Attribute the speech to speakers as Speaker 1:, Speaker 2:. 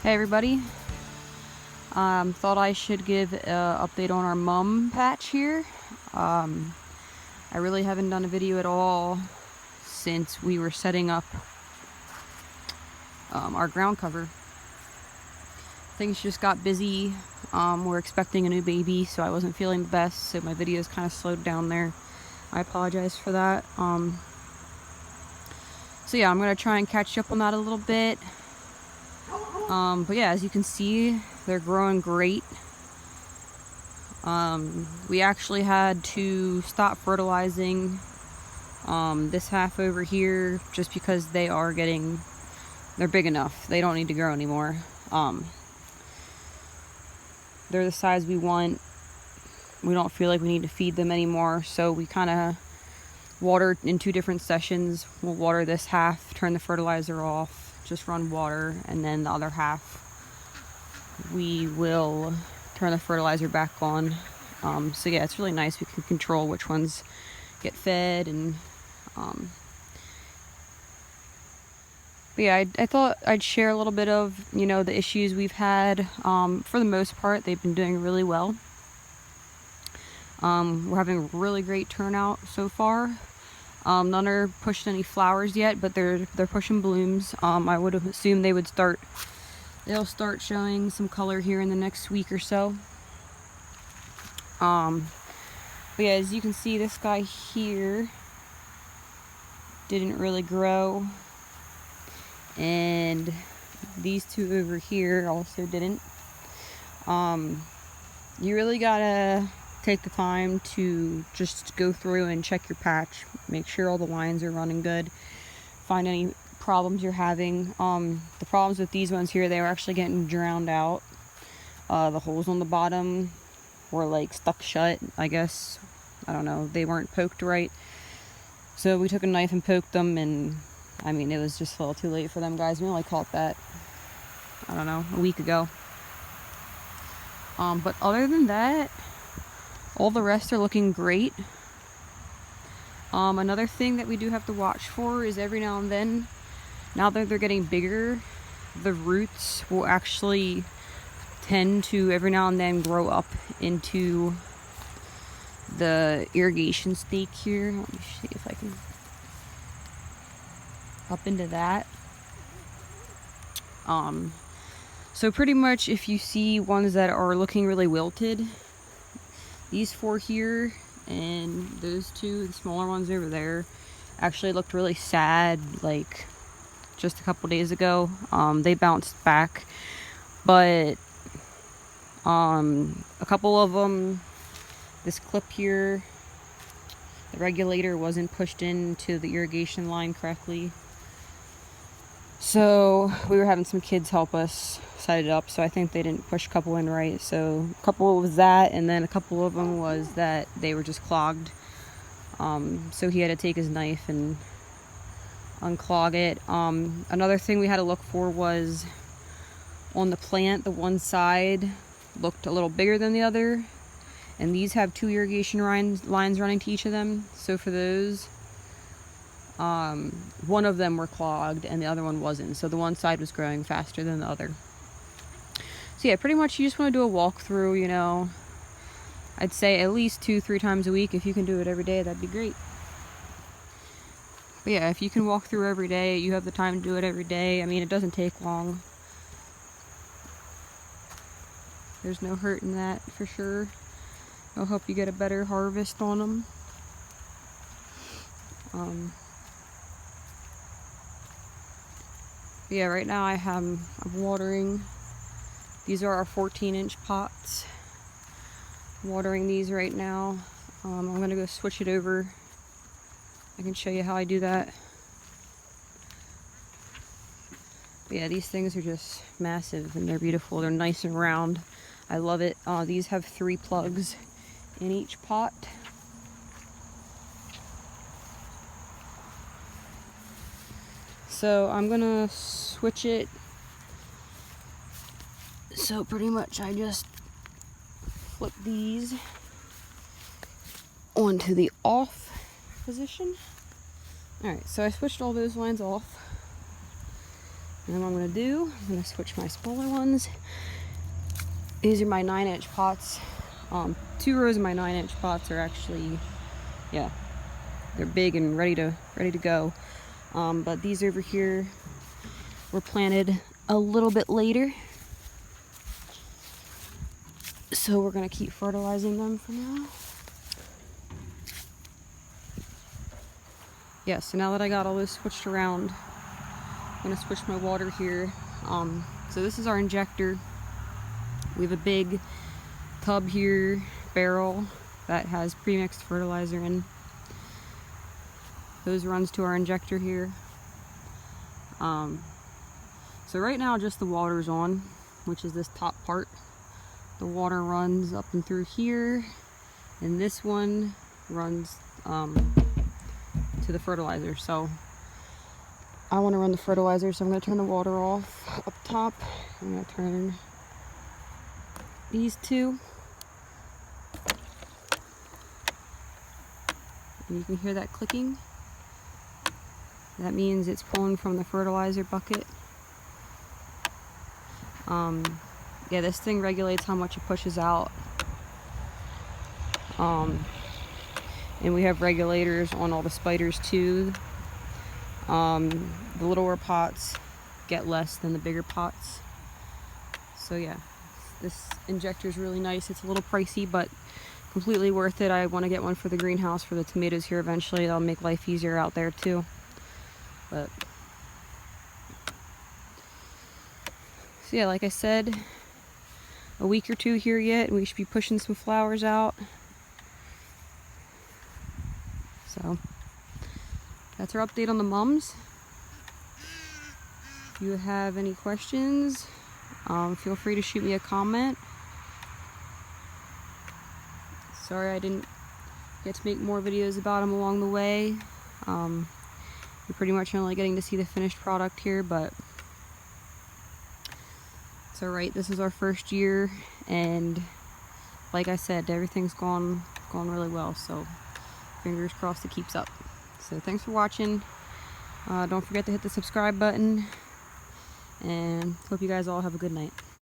Speaker 1: Hey everybody, thought I should give an update on our mum patch here. I really haven't done a video at all since we were setting up our ground cover. Things just got busy. We're expecting a new baby, so I wasn't feeling the best, so my videos kind of slowed down there. I apologize for that. So yeah, I'm going to try and catch up on that a little bit. But yeah, as you can see, they're growing great. We actually had to stop fertilizing this half over here just because they're big enough. They don't need to grow anymore. They're the size we want. We don't feel like we need to feed them anymore, so we kind of water in 2 different sessions. We'll water this half, turn the fertilizer off, just run water, and then the other half we will turn the fertilizer back on. So yeah, it's really nice. We can control which ones get fed, and but yeah, I thought I'd share a little bit of, the issues we've had. For the most part, they've been doing really well. We're having really great turnout so far. None are pushing any flowers yet, but they're pushing blooms. I would have assumed they'll start showing some color here in the next week or so. But yeah, as you can see, this guy here didn't really grow, and these 2 over here also didn't. You really gotta take the time to just go through and check your patch, make sure all the lines are running good, find any problems you're having. The problems with these ones here, they were actually getting drowned out. The holes on the bottom were like stuck shut, I guess. I don't know, they weren't poked right. So we took a knife and poked them, and I mean, it was just a little too late for them, guys. We only caught that, I don't know, a week ago. But other than that, all the rest are looking great. Another thing that we do have to watch for is every now and then, now that they're getting bigger, the roots will actually tend to every now and then grow up into the irrigation stake here. Let me see if I can up into that. So pretty much if you see ones that are looking really wilted, these 4 here and those 2, the smaller ones over there, actually looked really sad like just a couple days ago. They bounced back, but a couple of them, this clip here, the regulator wasn't pushed into the irrigation line correctly. So we were having some kids help us set it up, so I think they didn't push a couple in right. So a couple was that, and then a couple of them was that they were just clogged. So he had to take his knife and unclog it. Another thing we had to look for was on the plant, the one side looked a little bigger than the other, and these have 2 irrigation lines running to each of them. So for those, one of them were clogged and the other one wasn't, so the one side was growing faster than the other. So yeah, pretty much you just want to do a walkthrough. I'd say at least 2-3 times a week. If you can do it every day, that'd be great. But yeah, if you can walk through every day, you have the time to do it every day. I mean, it doesn't take long. There's no hurt in that for sure. It'll help you get a better harvest on them. Yeah, right now I'm watering. These are our 14-inch pots. I'm watering these right now. I'm gonna go switch it over. I can show you how I do that. But yeah, these things are just massive and they're beautiful. They're nice and round. I love it. These have 3 plugs in each pot. So I'm gonna switch it. So pretty much I just flip these onto the off position. Alright, so I switched all those lines off. And then what I'm going to do, I'm going to switch my smaller ones. These are my 9-inch pots. 2 rows of my 9-inch pots are actually, yeah, they're big and ready to go. But these over here were planted a little bit later, so we're going to keep fertilizing them for now. Yeah, so now that I got all this switched around, I'm going to switch my water here. So this is our injector. We have a big tub here, barrel, that has pre-mixed fertilizer in. Those runs to our injector here. So right now just the water's on, which is this top part. The water runs up and through here, and this one runs to the fertilizer. So I want to run the fertilizer, so I'm going to turn the water off up top. I'm going to turn these two. And you can hear that clicking. That means it's pulling from the fertilizer bucket. Yeah, this thing regulates how much it pushes out. And we have regulators on all the spiders too. The littler pots get less than the bigger pots. So yeah, this injector is really nice. It's a little pricey, but completely worth it. I want to get one for the greenhouse for the tomatoes here eventually. That'll make life easier out there too. But so yeah, like I said, a week or 2 here yet, and we should be pushing some flowers out. So that's our update on the mums. If you have any questions, feel free to shoot me a comment. Sorry I didn't get to make more videos about them along the way. You're pretty much only getting to see the finished product here, but it's alright. This is our first year, and like I said, everything's gone really well, so fingers crossed it keeps up. So thanks for watching. Don't forget to hit the subscribe button, and hope you guys all have a good night.